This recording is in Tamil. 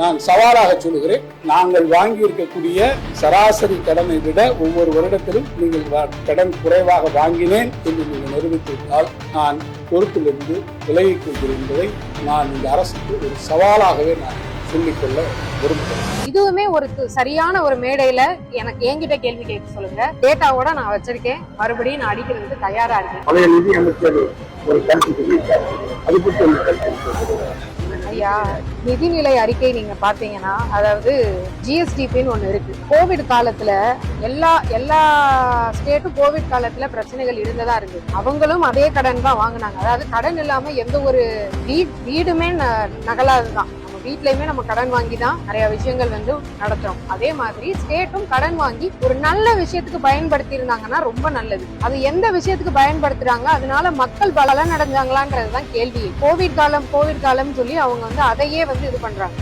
நான் சவாலாக சொல்லுகிறேன். நாங்கள் வாங்கி இருக்கக்கூடிய சராசரி கடனை விட ஒவ்வொரு வருடத்திலும் நீங்கள் கடன் குறைவாக வாங்கினேன் என்று நீங்கள் நிரூபித்திருந்தால் நான் பொறுப்பிலிருந்து விலகிக் கொள்கிறேன் என்பதை நான் இந்த அரசுக்கு ஒரு சவாலாகவே நான் சொல்லிக்கொள்ள விரும்புகிறேன். இதுவுமே ஒரு சரியான ஒரு மேடையில எனக்கு என்கிட்ட கேள்வி கேட்க சொல்லுங்க. டேட்டாவோட நான் வச்சிருக்கேன், மறுபடியும் நான் அடிக்கிறதுக்கு தயாரா இருக்கேன். பழைய நிதி அமைச்சர் ஒரு அது ஐயா, நிதிநிலை அறிக்கை நீங்க பாத்தீங்கன்னா, அதாவது ஜிஎஸ்டிபின்னு ஒண்ணு இருக்கு. கோவிட் காலத்துல எல்லா ஸ்டேட்டும் கோவிட் காலத்துல பிரச்சனைகள் இருந்ததா இருக்கு. அவங்களும் அதே கடன் தான் வாங்கினாங்க. அதாவது கடன் இல்லாம எந்த ஒரு வீடுமே நகலாதுதான். வீட்லயுமே நம்ம கடன் வாங்கி தான் நிறைய விஷயங்கள் நடத்துறோம். அதே மாதிரி ஸ்டேட்டும் கடன் வாங்கி ஒரு நல்ல விஷயத்துக்கு பயன்படுத்தி இருந்தாங்கன்னா ரொம்ப நல்லது. அது எந்த விஷயத்துக்கு பயன்படுத்துறாங்க, அதனால மக்கள் பலன் அடைஞ்சாங்களான்றதுதான் கேள்வி. கோவிட் காலம் சொல்லி அவங்க அதையே இது பண்றாங்க.